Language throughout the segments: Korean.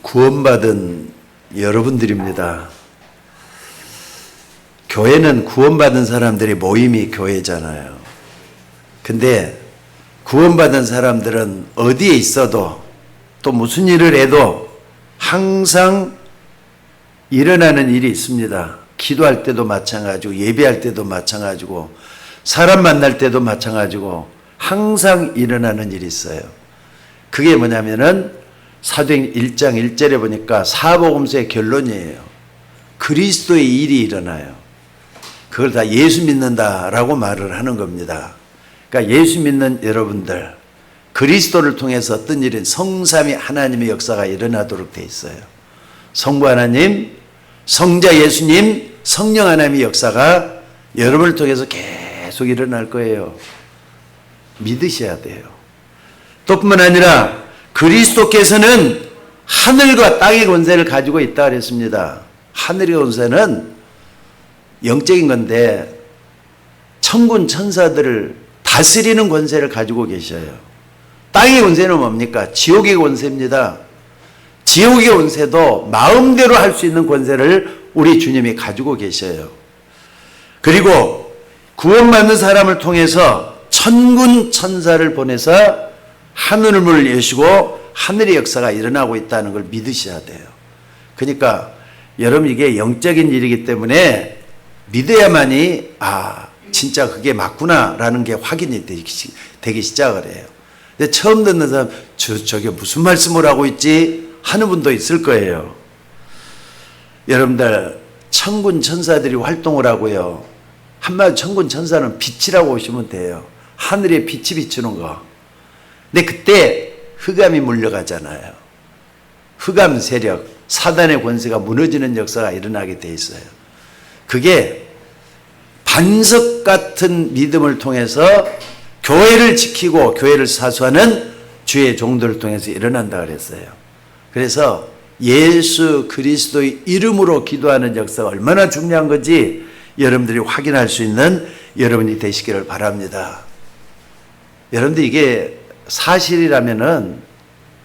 구원받은 여러분들입니다. 교회는 구원받은 사람들의 모임이 교회잖아요. 근데 구원받은 사람들은 어디에 있어도 또 무슨 일을 해도 항상 일어나는 일이 있습니다. 기도할 때도 마찬가지고 예배할 때도 마찬가지고 사람 만날 때도 마찬가지고 항상 일어나는 일이 있어요. 그게 뭐냐면은 사도행 1장 1절에 보니까 사복음서의 결론이에요. 그리스도의 일이 일어나요. 그걸 다 예수 믿는다라고 말을 하는 겁니다. 그러니까 예수 믿는 여러분들, 그리스도를 통해서 어떤 일은 성삼위 하나님의 역사가 일어나도록 돼 있어요. 성부 하나님, 성자 예수님, 성령 하나님의 역사가 여러분을 통해서 계속 일어날 거예요. 믿으셔야 돼요. 또 뿐만 아니라 그리스도께서는 하늘과 땅의 권세를 가지고 있다 그랬습니다. 하늘의 권세는 영적인 건데 천군 천사들을 다스리는 권세를 가지고 계셔요. 땅의 권세는 뭡니까? 지옥의 권세입니다. 지옥의 권세도 마음대로 할 수 있는 권세를 우리 주님이 가지고 계셔요. 그리고 구원받는 사람을 통해서 천군 천사를 보내서 하늘을 여시고 하늘의 역사가 일어나고 있다는 걸 믿으셔야 돼요. 그러니까 여러분 이게 영적인 일이기 때문에 믿어야만이 진짜 그게 맞구나라는 게 확인이 되기 시작을 해요. 근데 처음 듣는 사람 저게 무슨 말씀을 하고 있지 하는 분도 있을 거예요. 여러분들 천군 천사들이 활동을 하고요. 한마디로 천군 천사는 빛이라고 보시면 돼요. 하늘에 빛이 비추는 거. 근데 그때 흑암이 물려가잖아요. 흑암 세력, 사단의 권세가 무너지는 역사가 일어나게 돼 있어요. 그게 반석 같은 믿음을 통해서 교회를 지키고 교회를 사수하는 주의 종들을 통해서 일어난다 그랬어요. 그래서 예수 그리스도의 이름으로 기도하는 역사가 얼마나 중요한 건지 여러분들이 확인할 수 있는 여러분이 되시기를 바랍니다. 여러분들 이게 사실이라면은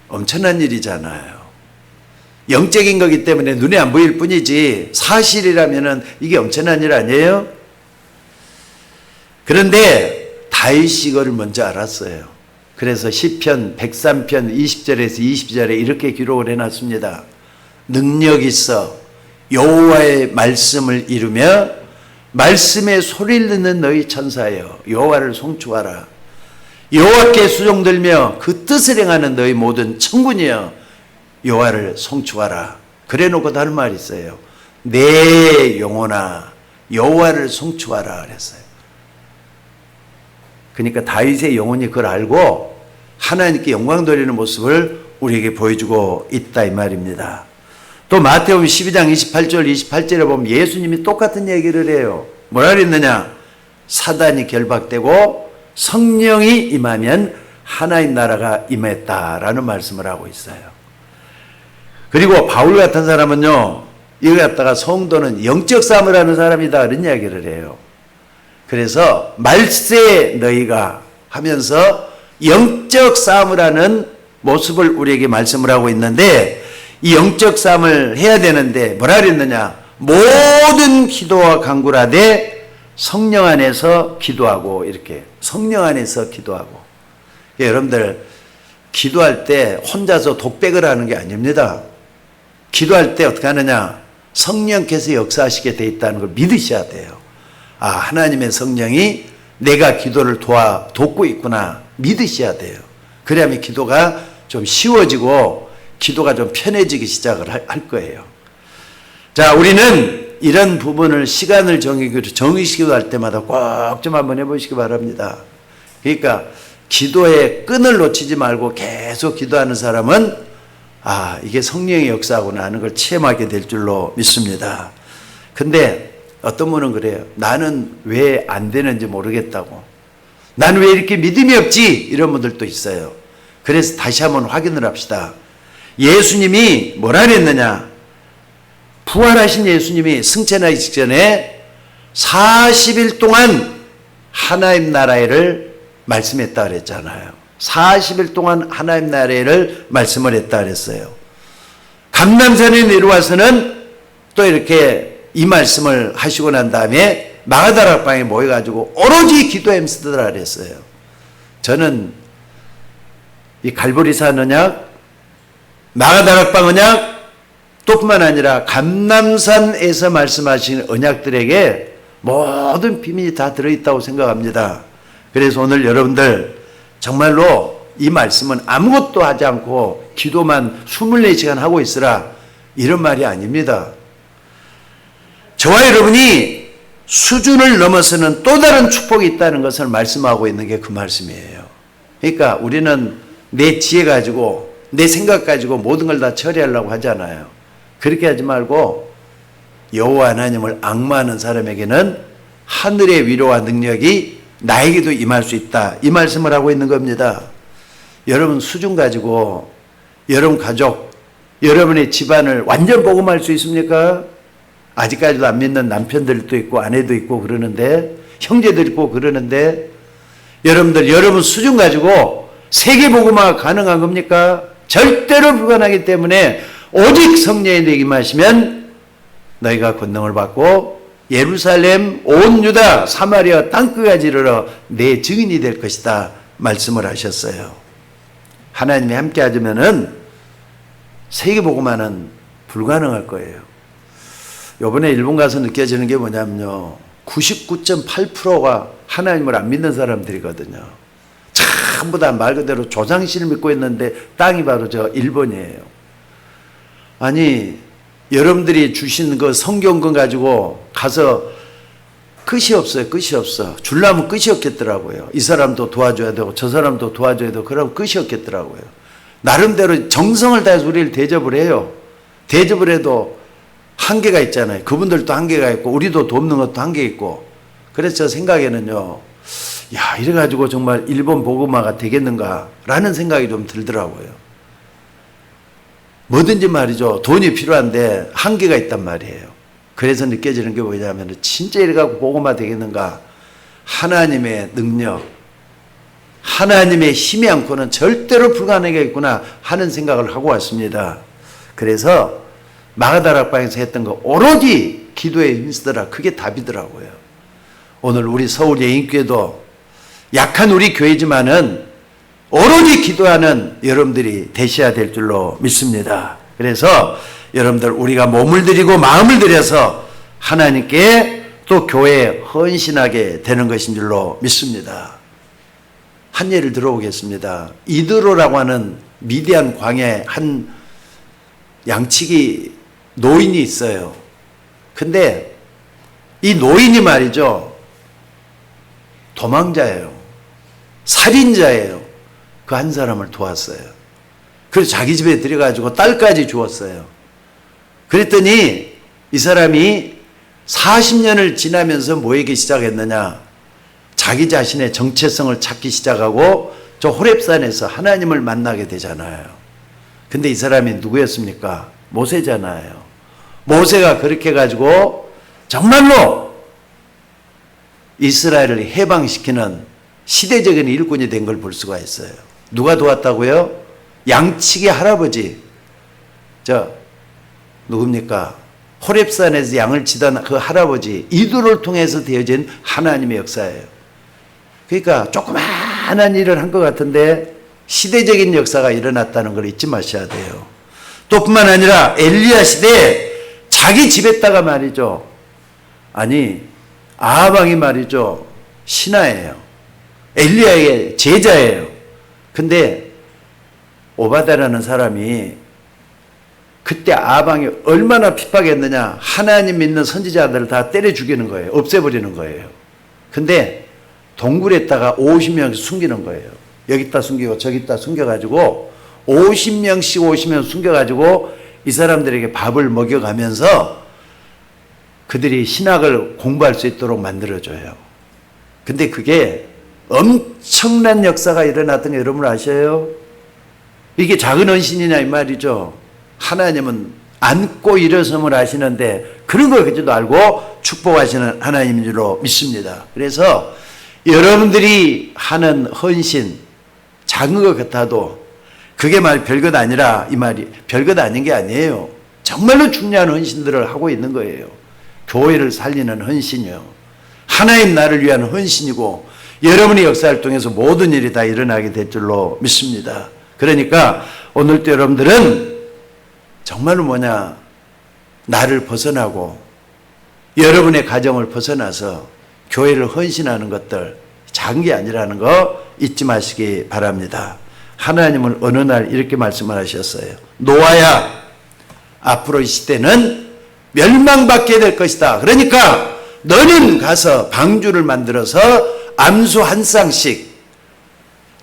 엄청난 일이잖아요. 영적인 거기 때문에 눈에 안 보일 뿐이지 사실이라면은 이게 엄청난 일 아니에요? 그런데 다윗이 이거를 먼저 알았어요. 그래서 시편 103편 20절에서 22절에 이렇게 기록을 해놨습니다. 능력 있어 여호와의 말씀을 이루며 말씀에 소리를 듣는 너희 천사여 여호와를 송축하라. 여호와께 수종들며 그 뜻을 행하는 너희 모든 천군이여 여호와를 송축하라. 그래놓고 다른 말이 있어요. 내 영혼아 여호와를 송축하라 그랬어요. 그러니까 다윗의 영혼이 그걸 알고 하나님께 영광 돌리는 모습을 우리에게 보여주고 있다 이 말입니다. 또 마태복음 12장 28절에 보면 예수님이 똑같은 얘기를 해요. 뭐라 그랬느냐? 사단이 결박되고 성령이 임하면 하나님 나라가 임했다라는 말씀을 하고 있어요. 그리고 바울 같은 사람은요, 이거 갖다가 성도는 영적 싸움을 하는 사람이다 이런 이야기를 해요. 그래서 말세 너희가 하면서 영적 싸움을 하는 모습을 우리에게 말씀을 하고 있는데 이 영적 싸움을 해야 되는데 뭐라 그랬느냐? 모든 기도와 간구를 하되 성령 안에서 기도하고 이렇게 성령 안에서 기도하고. 여러분들 기도할 때 혼자서 독백을 하는 게 아닙니다. 기도할 때 어떻게 하느냐? 성령께서 역사하시게 돼 있다는 걸 믿으셔야 돼요. 하나님의 성령이 내가 기도를 돕고 있구나 믿으셔야 돼요. 그래야만 기도가 좀 쉬워지고 기도가 좀 편해지기 시작을 할 거예요. 자, 우리는 이런 부분을 시간을 정의시키고 할 때마다 꼭 좀 한번 해보시기 바랍니다. 그러니까 기도의 끈을 놓치지 말고 계속 기도하는 사람은 이게 성령의 역사구나 하는 걸 체험하게 될 줄로 믿습니다. 근데 어떤 분은 그래요. 나는 왜 안 되는지 모르겠다고. 나는 왜 이렇게 믿음이 없지? 이런 분들도 있어요. 그래서 다시 한번 확인을 합시다. 예수님이 뭐라 그랬느냐? 부활하신 예수님이 승천하기 직전에 40일 동안 하나님 나라를 말씀했다 그랬잖아요. 40일 동안 하나님 나라를 말씀을 했다 그랬어요. 감람산에 내려와서는 또 이렇게 이 말씀을 하시고 난 다음에 마가다락방에 모여가지고 오로지 기도에 힘쓰더라 그랬어요. 저는 이 갈보리산 언약, 마가다락방 언약, 또 뿐만 아니라 감람산에서 말씀하신 언약들에게 모든 비밀이 다 들어있다고 생각합니다. 그래서 오늘 여러분들 정말로 이 말씀은 아무것도 하지 않고 기도만 24시간 하고 있으라 이런 말이 아닙니다. 저와 여러분이 수준을 넘어서는 또 다른 축복이 있다는 것을 말씀하고 있는 게 그 말씀이에요. 그러니까 우리는 내 지혜 가지고 내 생각 가지고 모든 걸 다 처리하려고 하잖아요. 그렇게 하지 말고 여호와 하나님을 앙마하는 사람에게는 하늘의 위로와 능력이 나에게도 임할 수 있다. 이 말씀을 하고 있는 겁니다. 여러분 수준 가지고 여러분 가족, 여러분의 집안을 완전 복음할 수 있습니까? 아직까지도 안 믿는 남편들도 있고 아내도 있고 그러는데, 형제들 있고 그러는데, 여러분들 여러분 수준 가지고 세계 복음화가 가능한 겁니까? 절대로 불가능하기 때문에 오직 성령의 내게 임하시면 너희가 권능을 받고 예루살렘 온 유다 사마리아 땅끝까지 이르러 내 증인이 될 것이다 말씀을 하셨어요. 하나님이 함께 하시면은 세계 복음화는 불가능할 거예요. 이번에 일본 가서 느껴지는 게 뭐냐면요, 99.8%가 하나님을 안 믿는 사람들이거든요. 전부 다 말 그대로 조상신을 믿고 있는데 땅이 바로 저 일본이에요. 아니 여러분들이 주신 그 성경권 가지고 가서 끝이 없어요. 끝이 없어. 주려면 끝이 없겠더라고요. 이 사람도 도와줘야 되고 저 사람도 도와줘야 되고 그러면 끝이 없겠더라고요. 나름대로 정성을 다해서 우리를 대접을 해요. 대접을 해도 한계가 있잖아요. 그분들도 한계가 있고 우리도 돕는 것도 한계 있고. 그래서 저 생각에는요, 야 이래가지고 정말 일본 복음화가 되겠는가 라는 생각이 좀 들더라고요. 뭐든지 말이죠, 돈이 필요한데 한계가 있단 말이에요. 그래서 느껴지는 게 뭐냐면 진짜 이래가지고 복음화 되겠는가, 하나님의 능력, 하나님의 힘이 않고는 절대로 불가능하겠구나 하는 생각을 하고 왔습니다. 그래서 마가다락방에서 했던 거 오로지 기도에 힘쓰더라, 그게 답이더라고요. 오늘 우리 서울 예인교회도 약한 우리 교회지만은 오로지 기도하는 여러분들이 되셔야 될 줄로 믿습니다. 그래서 여러분들 우리가 몸을 들이고 마음을 들여서 하나님께 또 교회에 헌신하게 되는 것인 줄로 믿습니다. 한 예를 들어보겠습니다. 이드로라고 하는 미디안 광야에 한 양치기 노인이 있어요. 근데 이 노인이 말이죠, 도망자예요. 살인자예요. 그 한 사람을 도왔어요. 그래서 자기 집에 들여가지고 딸까지 주었어요. 그랬더니 이 사람이 40년을 지나면서 뭐하기 시작했느냐, 자기 자신의 정체성을 찾기 시작하고 저 호렙산에서 하나님을 만나게 되잖아요. 근데 이 사람이 누구였습니까? 모세잖아요. 모세가 그렇게 해가지고 정말로 이스라엘을 해방시키는 시대적인 일꾼이 된 걸 볼 수가 있어요. 누가 도왔다고요? 양치기 할아버지, 누굽니까? 호렙산에서 양을 치던 그 할아버지 이두를 통해서 되어진 하나님의 역사예요. 그러니까 조그마한 일을 한 것 같은데 시대적인 역사가 일어났다는 걸 잊지 마셔야 돼요. 또 뿐만 아니라 엘리야 시대에 자기 집에다가 말이죠, 아니 아하방이 말이죠 신하예요. 엘리야의 제자예요. 근데 오바다라는 사람이 그때 아방이 얼마나 핍박했느냐, 하나님 믿는 선지자들을 다 때려 죽이는 거예요. 없애버리는 거예요. 근데 동굴에다가 50명씩 숨기는 거예요. 여기다 숨기고 저기다 숨겨가지고 50명씩 숨겨가지고 이 사람들에게 밥을 먹여가면서 그들이 신학을 공부할 수 있도록 만들어줘요. 근데 그게 엄청난 역사가 일어났던 거 여러분 아셔요? 이게 작은 헌신이냐 이 말이죠. 하나님은 안고 일어섬을 하시는데 그런 걸 그지도 알고 축복하시는 하나님인 줄로 믿습니다. 그래서 여러분들이 하는 헌신, 작은 것 같아도 그게 말 별것 아니라 이 말이 별것 아닌 게 아니에요. 정말로 중요한 헌신들을 하고 있는 거예요. 교회를 살리는 헌신이요. 하나님 나를 위한 헌신이고 여러분의 역사를 통해서 모든 일이 다 일어나게 될 줄로 믿습니다. 그러니까 오늘도 여러분들은 정말로 나를 벗어나고 여러분의 가정을 벗어나서 교회를 헌신하는 것들 작은 게 아니라는 거 잊지 마시기 바랍니다. 하나님은 어느 날 이렇게 말씀을 하셨어요. 노아야, 앞으로 이 시대는 멸망받게 될 것이다. 그러니까 너는 가서 방주를 만들어서 암수 한 쌍씩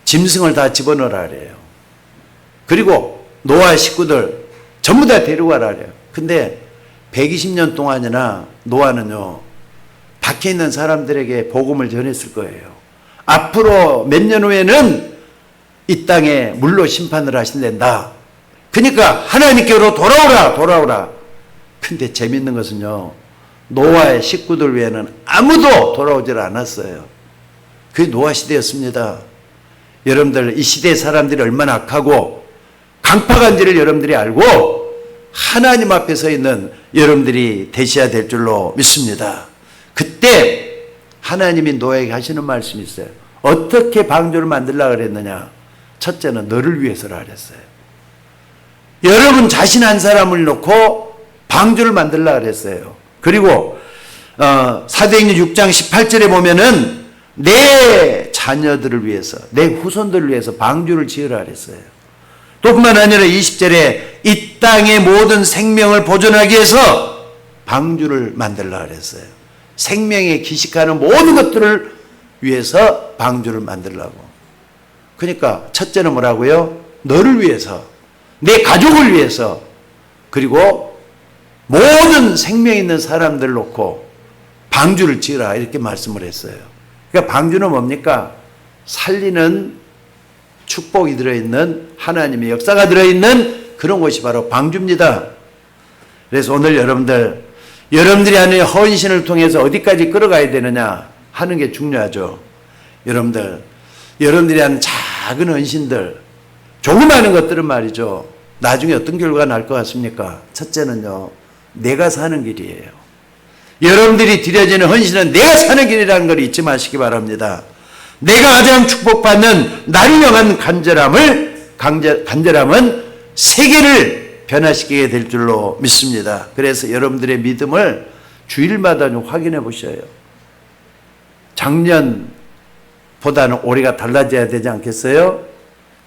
짐승을 다 집어넣으라 그래요. 그리고 노아 식구들 전부 다 데리고 가라 그래요. 근데 120년 동안이나 노아는요, 밖에 있는 사람들에게 복음을 전했을 거예요. 앞으로 몇 년 후에는 이 땅에 물로 심판을 하신단다. 그러니까 하나님께로 돌아오라. 근데 재밌는 것은요, 노아의 식구들 외에는 아무도 돌아오질 않았어요. 그게 노아 시대였습니다. 여러분들 이 시대의 사람들이 얼마나 악하고 강팍한지를 여러분들이 알고 하나님 앞에 서 있는 여러분들이 되셔야 될 줄로 믿습니다. 그때 하나님이 노아에게 하시는 말씀이 있어요. 어떻게 방주를 만들려고 그랬느냐? 첫째는 너를 위해서라 그랬어요. 여러분 자신 한 사람을 놓고 방주를 만들려고 그랬어요. 그리고 사도행전 6장 18절에 보면은 내 자녀들을 위해서, 내 후손들을 위해서 방주를 지으라 그랬어요. 또 뿐만 아니라 20절에 이 땅의 모든 생명을 보존하기 위해서 방주를 만들라 그랬어요. 생명에 기식하는 모든 것들을 위해서 방주를 만들라고. 그러니까 첫째는 뭐라고요? 너를 위해서, 내 가족을 위해서, 그리고 모든 생명 있는 사람들을 놓고 방주를 지으라 이렇게 말씀을 했어요. 그러니까 방주는 뭡니까? 살리는 축복이 들어있는 하나님의 역사가 들어있는 그런 곳이 바로 방주입니다. 그래서 오늘 여러분들이 하는 헌신을 통해서 어디까지 끌어가야 되느냐 하는 게 중요하죠. 여러분들이 하는 작은 헌신들, 조그마한 것들은 말이죠. 나중에 어떤 결과가 날 것 같습니까? 첫째는요, 내가 사는 길이에요. 여러분들이 드려지는 헌신은 내가 사는 길이라는 걸 잊지 마시기 바랍니다. 내가 가장 축복받는 나를 향한 간절함은 세계를 변화시키게 될 줄로 믿습니다. 그래서 여러분들의 믿음을 주일마다 좀 확인해 보셔요. 작년보다는 올해가 달라져야 되지 않겠어요?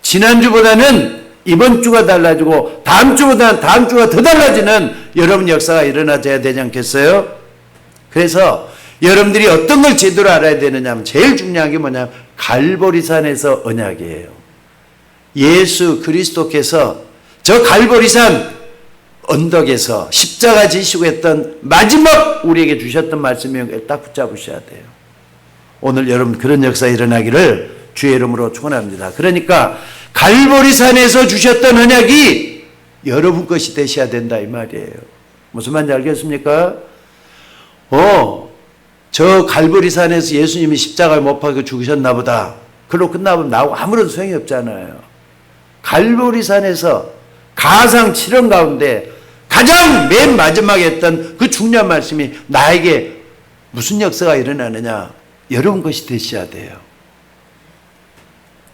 지난주보다는 이번 주가 달라지고 다음 주보다는 다음 주가 더 달라지는 여러분 역사가 일어나져야 되지 않겠어요? 그래서 여러분들이 어떤 걸 제대로 알아야 되느냐 하면 제일 중요한 게 뭐냐면 갈보리산에서 언약이에요. 예수 그리스도께서 저 갈보리산 언덕에서 십자가 지시고 했던 마지막 우리에게 주셨던 말씀이 딱 붙잡으셔야 돼요. 오늘 여러분 그런 역사 일어나기를 주의 이름으로 축원합니다. 그러니까 갈보리산에서 주셨던 언약이 여러분 것이 되셔야 된다 이 말이에요. 무슨 말인지 알겠습니까? 저 갈보리산에서 예수님이 십자가를 못 박혀 죽으셨나 보다. 그걸로 끝나면 나하고 아무런 소용이 없잖아요. 갈보리산에서 가상 7원 가운데 가장 맨 마지막에 했던 그 중요한 말씀이 나에게 무슨 역사가 일어나느냐? 여러분 것이 되셔야 돼요.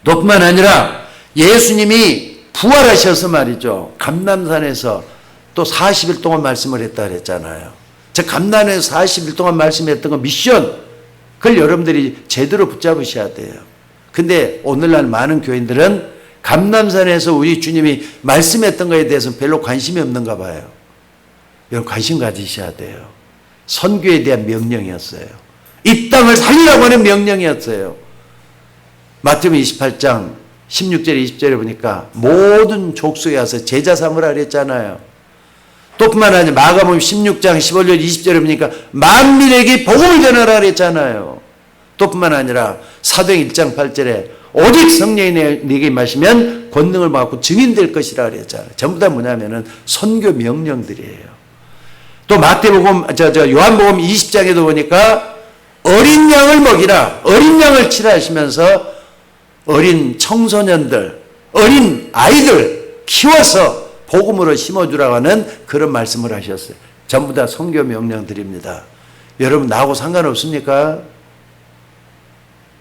뿐만 아니라 예수님이 부활하셔서 말이죠. 감람산에서 또 40일 동안 말씀을 했다 그랬잖아요. 저 감람산에서 40일 동안 말씀했던 거 미션, 그걸 여러분들이 제대로 붙잡으셔야 돼요. 근데 오늘날 많은 교인들은 감람산에서 우리 주님이 말씀했던 것에 대해서는 별로 관심이 없는가 봐요. 여러분 관심 가지셔야 돼요. 선교에 대한 명령이었어요. 이 땅을 살리라고 하는 명령이었어요. 마태복음 28장 16절 20절에 보니까 모든 족속에 와서 제자 삼으라 그랬잖아요. 또 뿐만 아니라 마가복음 16장 15절 20절에 보니까 만민에게 복음을 전하라 그랬잖아요. 또 뿐만 아니라 사도행 1장 8절에 오직 성령이 네게 임하시면 권능을 받고 증인될 것이라 그랬잖아요. 전부 다 뭐냐면은 선교 명령들이에요. 또 마태복음 요한복음 20장에도 보니까 어린 양을 먹이라, 어린 양을 치라 하시면서 어린 청소년들, 어린 아이들 키워서 복음으로 심어주라고 하는 그런 말씀을 하셨어요. 전부 다 선교 명령들입니다. 여러분 나하고 상관없습니까?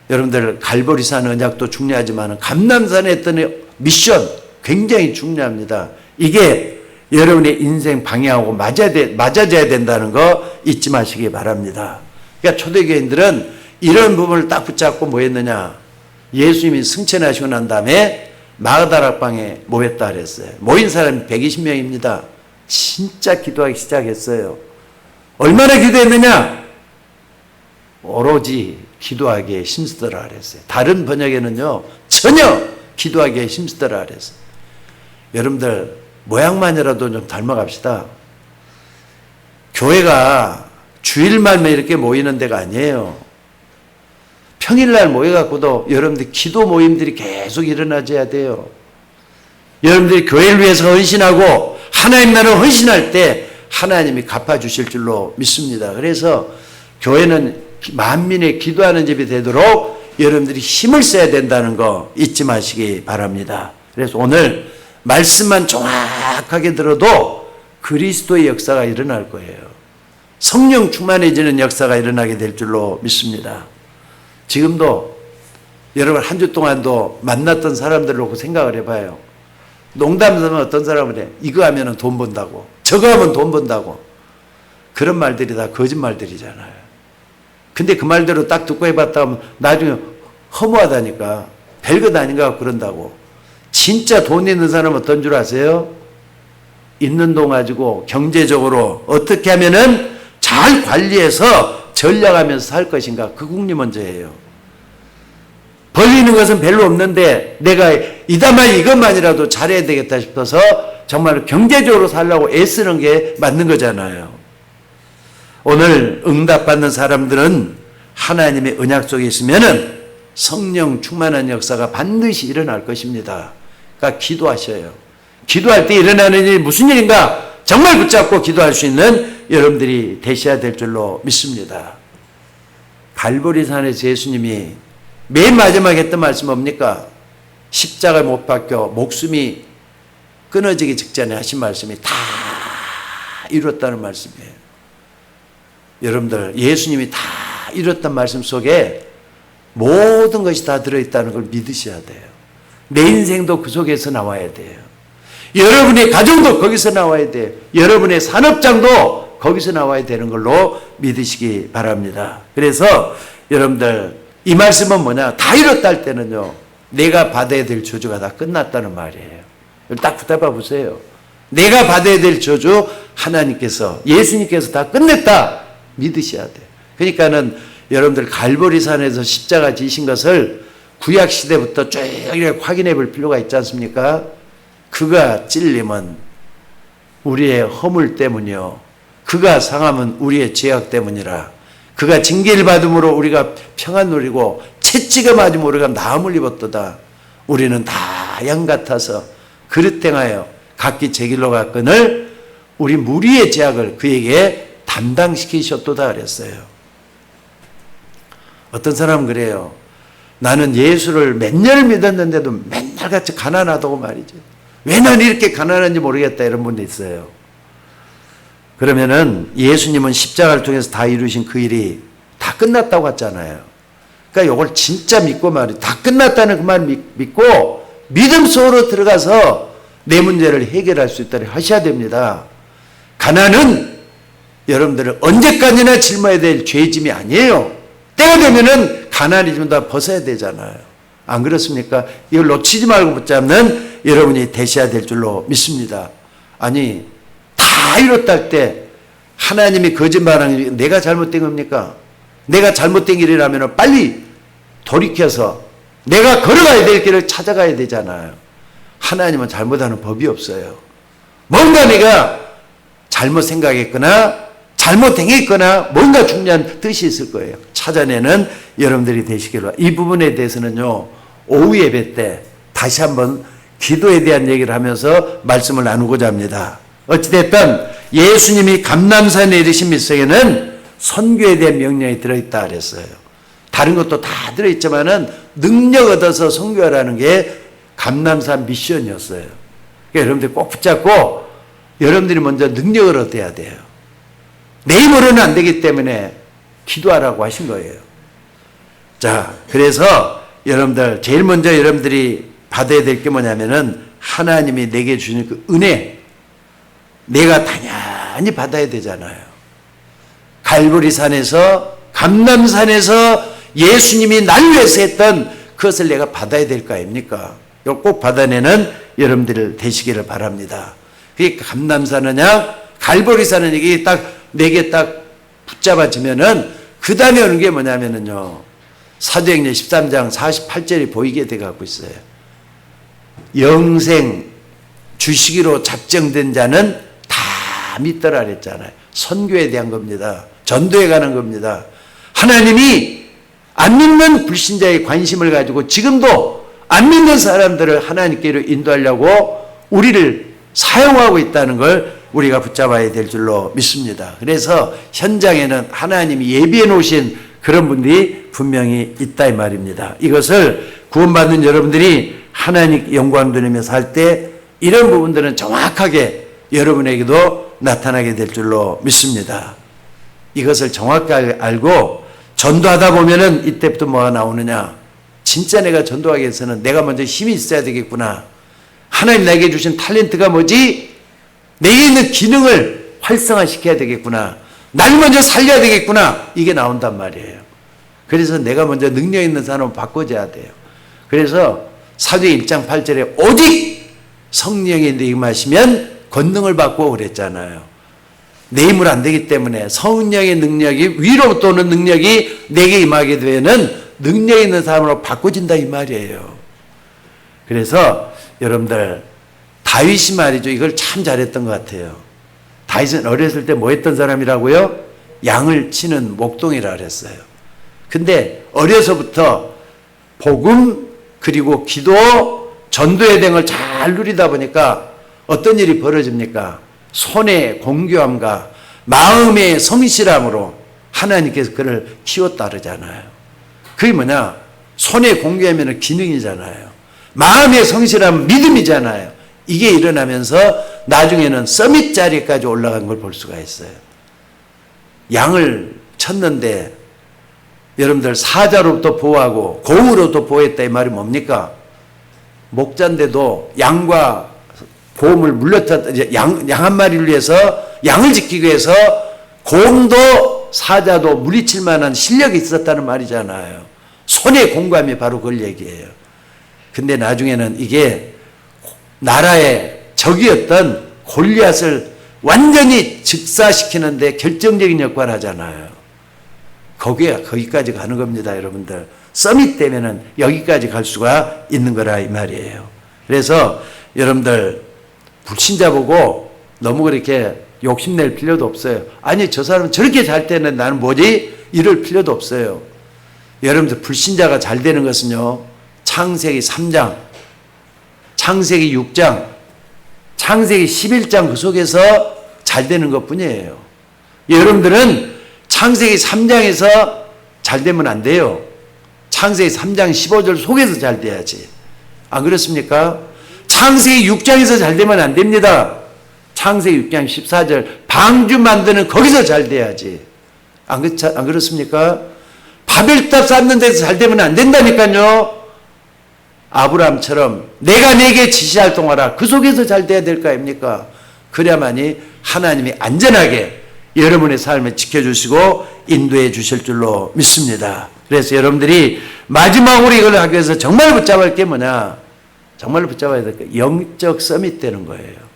여러분들 갈보리산 언약도 중요하지만 감람산에 했던 미션 굉장히 중요합니다. 이게 여러분의 인생 방향하고 맞아져야 된다는 거 잊지 마시기 바랍니다. 그러니까 초대교인들은 이런 부분을 딱 붙잡고 뭐 했느냐. 예수님이 승천하시고 난 다음에 마가다락방에 모였다 그랬어요. 모인 사람이 120명입니다. 진짜 기도하기 시작했어요. 얼마나 기도했느냐? 오로지 기도하기에 힘쓰더라 그랬어요. 다른 번역에는요, 전혀 기도하기에 힘쓰더라 그랬어요. 여러분들, 모양만이라도 좀 닮아갑시다. 교회가 주일말만 이렇게 모이는 데가 아니에요. 평일날 모여갖고도 여러분들 기도 모임들이 계속 일어나줘야 돼요. 여러분들이 교회를 위해서 헌신하고 하나님 나라를 헌신할 때 하나님이 갚아주실 줄로 믿습니다. 그래서 교회는 만민의 기도하는 집이 되도록 여러분들이 힘을 써야 된다는 거 잊지 마시기 바랍니다. 그래서 오늘 말씀만 정확하게 들어도 그리스도의 역사가 일어날 거예요. 성령 충만해지는 역사가 일어나게 될 줄로 믿습니다. 지금도 여러분 한 주 동안도 만났던 사람들을 놓고 생각을 해봐요. 농담삼아 어떤 사람은 해. 이거 하면 돈 번다고. 저거 하면 돈 번다고. 그런 말들이 다 거짓말들이잖아요. 근데 그 말대로 딱 듣고 해봤다 하면 나중에 허무하다니까. 별것 아닌가 그런다고. 진짜 돈 있는 사람은 어떤 줄 아세요? 있는 돈 가지고 경제적으로 어떻게 하면은 잘 관리해서 전략하면서 살 것인가. 그 국리 문제예요. 벌리는 것은 별로 없는데 내가 이다만 이것만이라도 잘해야 되겠다 싶어서 정말 경제적으로 살려고 애쓰는 게 맞는 거잖아요. 오늘 응답받는 사람들은 하나님의 언약 속에 있으면은 성령 충만한 역사가 반드시 일어날 것입니다. 그러니까 기도하셔요. 기도할 때 일어나는 일이 무슨 일인가? 정말 붙잡고 기도할 수 있는 여러분들이 되셔야 될 줄로 믿습니다. 갈보리산에서 예수님이 맨 마지막에 했던 말씀 뭡니까? 십자가에 못 박혀 목숨이 끊어지기 직전에 하신 말씀이 다 이뤘다는 말씀이에요. 여러분들 예수님이 다 이뤘던 말씀 속에 모든 것이 다 들어있다는 걸 믿으셔야 돼요. 내 인생도 그 속에서 나와야 돼요. 여러분의 가정도 거기서 나와야 돼요. 여러분의 산업장도 거기서 나와야 되는 걸로 믿으시기 바랍니다. 그래서 여러분들 이 말씀은 뭐냐? 다 이뤘다 할 때는요. 내가 받아야 될 저주가 다 끝났다는 말이에요. 딱 붙잡아 보세요. 내가 받아야 될 저주 하나님께서 예수님께서 다 끝냈다 믿으셔야 돼요. 그러니까는 여러분들 갈보리산에서 십자가 지신 것을 구약 시대부터 쭉 확인해 볼 필요가 있지 않습니까? 그가 찔림은 우리의 허물 때문이요. 그가 상함은 우리의 죄악 때문이라. 그가 징계를 받음으로 우리가 평안 누리고 채찍을 맞으면 우리가 나음을 입었도다. 우리는 다 양 같아서 그릇 행하여 각기 제 길로 갔거늘 우리 무리의 죄악을 그에게 담당시키셨도다 그랬어요. 어떤 사람은 그래요. 나는 예수를 몇 년을 믿었는데도 맨날 같이 가난하다고 말이죠. 왜 난 이렇게 가난한지 모르겠다 이런 분도 있어요. 그러면은 예수님은 십자가를 통해서 다 이루신 그 일이 다 끝났다고 했잖아요. 그러니까 이걸 진짜 믿고 말이에요. 다 끝났다는 그 말 믿고 믿음 속으로 들어가서 내 문제를 해결할 수 있도록 하셔야 됩니다. 가난은 여러분들은 언제까지나 짊어야 될 죄짐이 아니에요. 때가 되면은 가난이 좀 다 벗어야 되잖아요. 안 그렇습니까? 이걸 놓치지 말고 붙잡는 여러분이 되셔야 될 줄로 믿습니다. 아니 다 이뤘다 할 때 하나님이 거짓말하는 게 내가 잘못된 겁니까? 내가 잘못된 길이라면 빨리 돌이켜서 내가 걸어가야 될 길을 찾아가야 되잖아요. 하나님은 잘못하는 법이 없어요. 뭔가 내가 잘못 생각했거나 잘못 행했거나 뭔가 중요한 뜻이 있을 거예요. 찾아내는 여러분들이 되시기를. 이 부분에 대해서는요. 오후 예배 때 다시 한번 기도에 대한 얘기를 하면서 말씀을 나누고자 합니다. 어찌됐든 예수님이 감람산에 이르신 밑속에는 선교에 대한 명령이 들어있다 그랬어요. 다른 것도 다 들어있지만은 능력 얻어서 선교하라는 게 감남산 미션이었어요. 그러니까 여러분들이 꼭 붙잡고 여러분들이 먼저 능력을 얻어야 돼요. 내 힘으로는 안 되기 때문에 기도하라고 하신 거예요. 자, 그래서 여러분들 제일 먼저 여러분들이 받아야 될 게 뭐냐면은 하나님이 내게 주신 그 은혜, 내가 당연히 받아야 되잖아요. 갈보리산에서, 감남산에서 예수님이 날 위해서 했던 그것을 내가 받아야 될 거 아닙니까? 이걸 꼭 받아내는 여러분들 되시기를 바랍니다. 그게 감남산이냐 갈보리산은 이게 딱 내게 딱 붙잡아지면은 그 다음에 오는 게 뭐냐면은요, 사도행전 13장 48절이 보이게 돼 갖고 있어요. 영생 주시기로 작정된 자는 다 믿더라 그랬잖아요. 선교에 대한 겁니다. 전도에 관한 겁니다. 하나님이 안 믿는 불신자의 관심을 가지고 지금도 안 믿는 사람들을 하나님께로 인도하려고 우리를 사용하고 있다는 걸 우리가 붙잡아야 될 줄로 믿습니다. 그래서 현장에는 하나님이 예비해 놓으신 그런 분들이 분명히 있다 이 말입니다. 이것을 구원받는 여러분들이 하나님 영광 돌리며 살 때 이런 부분들은 정확하게 여러분에게도 나타나게 될 줄로 믿습니다. 이것을 정확하게 알고 전도하다 보면은 이때부터 뭐가 나오느냐, 진짜 내가 전도하기 위해서는 내가 먼저 힘이 있어야 되겠구나. 하나님 나에게 주신 탤런트가 뭐지? 내게 있는 기능을 활성화시켜야 되겠구나. 날 먼저 살려야 되겠구나. 이게 나온단 말이에요. 그래서 내가 먼저 능력 있는 사람을 바꿔줘야 돼요. 그래서 사도행 1장 8절에 오직 성령이 임하시면 권능을 받고 그랬잖아요. 내 힘으로 안 되기 때문에 성령의 능력이, 위로부터 오는 능력이 내게 임하게 되면 능력 있는 사람으로 바꿔진다 이 말이에요. 그래서 여러분들 다윗이 말이죠, 이걸 참 잘했던 것 같아요. 다윗은 어렸을 때 뭐 했던 사람이라고요? 양을 치는 목동이라 그랬어요. 근데 어려서부터 복음 그리고 기도 전도의 등을 잘 누리다 보니까 어떤 일이 벌어집니까? 손의 공교함과 마음의 성실함으로 하나님께서 그를 키웠다 그러잖아요. 그게 뭐냐? 손의 공교함에는 기능이잖아요. 마음의 성실함은 믿음이잖아요. 이게 일어나면서 나중에는 서밋 자리까지 올라간 걸 볼 수가 있어요. 양을 쳤는데 여러분들 사자로부터 보호하고 곰으로부터 보호했다 이 말이 뭡니까? 목자인데도 양과 곰을 물렸다, 양 한 마리를 위해서, 양을 지키기 위해서 곰도 사자도 물리칠 만한 실력이 있었다는 말이잖아요. 손의 공감이 바로 그걸 얘기해요. 근데 나중에는 이게 나라의 적이었던 골리앗을 완전히 즉사시키는데 결정적인 역할을 하잖아요. 거기까지 가는 겁니다, 여러분들. 서밋 되면은 여기까지 갈 수가 있는 거라 이 말이에요. 그래서 여러분들 불신자 보고 너무 그렇게 욕심낼 필요도 없어요. 아니, 저 사람은 저렇게 잘 되는 나는 뭐지? 이럴 필요도 없어요. 여러분들 불신자가 잘 되는 것은요, 창세기 3장, 창세기 6장, 창세기 11장 그 속에서 잘 되는 것 뿐이에요. 여러분들은 창세기 3장에서 잘 되면 안 돼요. 창세기 3장 15절 속에서 잘 돼야지. 안 그렇습니까? 창세기 6장에서 잘 되면 안 됩니다. 창세기 6장 14절 방주 만드는 거기서 잘 돼야지. 안 그렇습니까? 바벨탑 쌓는 데서 잘 되면 안 된다니까요. 아브라함처럼 내가 내게 지시할 동안아 그 속에서 잘 돼야 될 거 아닙니까? 그래야만이 하나님이 안전하게 여러분의 삶을 지켜주시고 인도해 주실 줄로 믿습니다. 그래서 여러분들이 마지막으로 이걸 하기 위해서 정말 붙잡을 게 뭐냐? 정말 붙잡아야 될 게 영적 서밋 되는 거예요.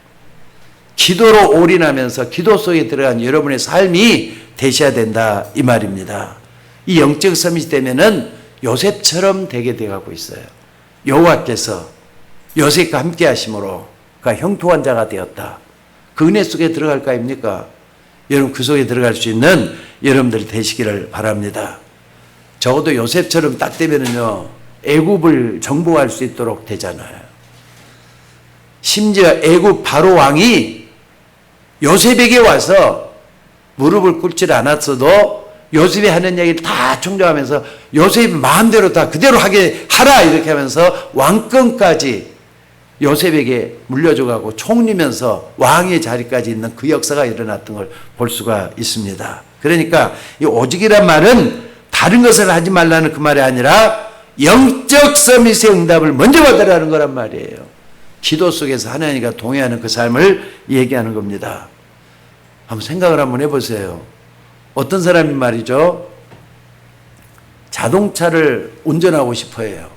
기도로 올인하면서 기도 속에 들어간 여러분의 삶이 되셔야 된다 이 말입니다. 이 영적 서밋이 되면은 요셉처럼 되게 돼가고 있어요. 여호와께서 요셉과 함께 하심으로 그가 형통한 자가 되었다. 그 은혜 속에 들어갈 거 아닙니까? 여러분 그 속에 들어갈 수 있는 여러분들이 되시기를 바랍니다. 적어도 요셉처럼 딱 되면은요, 애굽을 정복할 수 있도록 되잖아요. 심지어 애굽 바로 왕이 요셉에게 와서 무릎을 꿇지 않았어도 요셉이 하는 얘기를 다 충족하면서 요셉이 마음대로 다 그대로 하게 하라 이렇게 하면서 왕권까지 요셉에게 물려줘가고 총리면서 왕의 자리까지 있는 그 역사가 일어났던 걸 볼 수가 있습니다. 그러니까 이 오직이란 말은 다른 것을 하지 말라는 그 말이 아니라 영적 서밋의 응답을 먼저 받으라는 거란 말이에요. 기도 속에서 하나님과 동의하는 그 삶을 얘기하는 겁니다. 한번 생각을 한번 해보세요. 어떤 사람이 말이죠, 자동차를 운전하고 싶어 해요.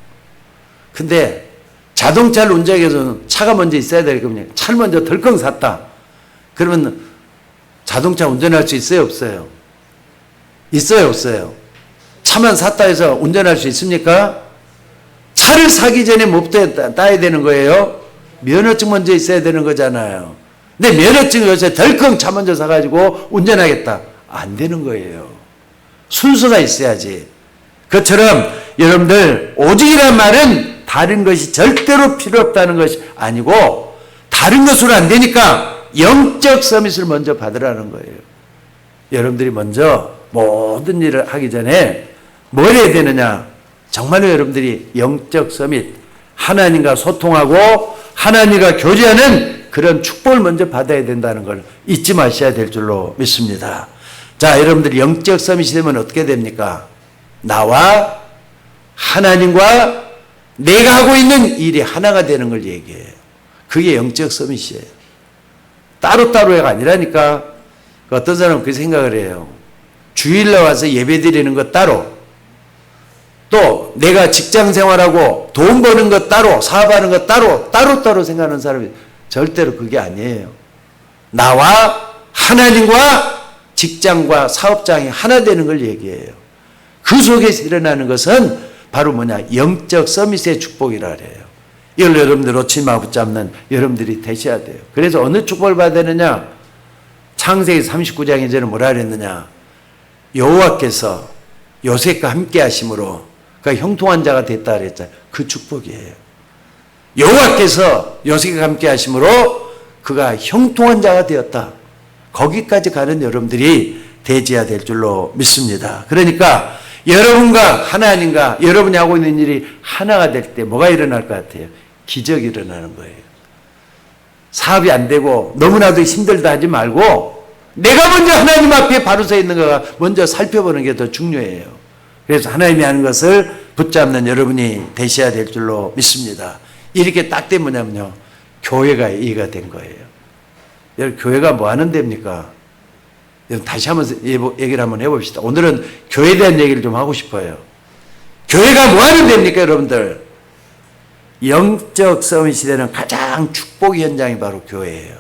근데 자동차를 운전하기 위해서는 차가 먼저 있어야 되거든요. 차를 먼저 덜컹 샀다. 그러면 자동차 운전할 수 있어요, 없어요? 있어요, 없어요? 차만 샀다 해서 운전할 수 있습니까? 차를 사기 전에 뭐부터 따야 되는 거예요? 면허증 먼저 있어야 되는 거잖아요. 근데 면허증을 요새 덜컹 차 먼저 사가지고 운전하겠다. 안 되는 거예요. 순서가 있어야지. 그처럼 여러분들 오직이란 말은 다른 것이 절대로 필요 없다는 것이 아니고 다른 것으로 안 되니까 영적 서밋을 먼저 받으라는 거예요. 여러분들이 먼저 모든 일을 하기 전에 뭘 해야 되느냐? 정말로 여러분들이 영적 서밋, 하나님과 소통하고 하나님과 교제하는 그런 축복을 먼저 받아야 된다는 걸 잊지 마셔야 될 줄로 믿습니다. 자, 여러분들이 영적 서밋이 되면 어떻게 됩니까? 나와 하나님과 내가 하고 있는 일이 하나가 되는 걸 얘기해요. 그게 영적 서밋이에요. 따로따로가 아니라니까. 어떤 사람은 그 생각을 해요. 주일날 와서 예배 드리는 것 따로, 또 내가 직장 생활하고 돈 버는 것 따로, 사업하는 것 따로 생각하는 사람이 절대로 그게 아니에요. 나와 하나님과 직장과 사업장이 하나 되는 걸 얘기해요. 그 속에서 일어나는 것은 바로 뭐냐? 영적 서밋의 축복이라 그래요. 이걸 여러분들 놓지 마 붙잡는 여러분들이 되셔야 돼요. 그래서 어느 축복을 받아야 되느냐? 창세기 39장에 저는 뭐라 그랬느냐? 여호와께서 요셉과 함께 하심으로 그가 형통한 자가 됐다 그랬잖아요. 그 축복이에요. 여호와께서 요셉과 함께 하심으로 그가 형통한 자가 되었다. 거기까지 가는 여러분들이 되어야 될 줄로 믿습니다. 그러니까 여러분과 하나님과 여러분이 하고 있는 일이 하나가 될 때 뭐가 일어날 것 같아요? 기적이 일어나는 거예요. 사업이 안 되고 너무나도 힘들다 하지 말고 내가 먼저 하나님 앞에 바로 서 있는 거가 먼저 살펴보는 게 더 중요해요. 그래서 하나님이 하는 것을 붙잡는 여러분이 되셔야 될 줄로 믿습니다. 이렇게 딱 되면 뭐냐면요, 교회가 이해가 된 거예요. 여러분, 교회가 뭐 하는 데입니까? 여러분, 다시 한번 얘기를 한번 해봅시다. 오늘은 교회에 대한 얘기를 좀 하고 싶어요. 교회가 뭐 하는 데입니까, 여러분들? 영적 서밋이 되는 가장 축복 현장이 바로 교회예요.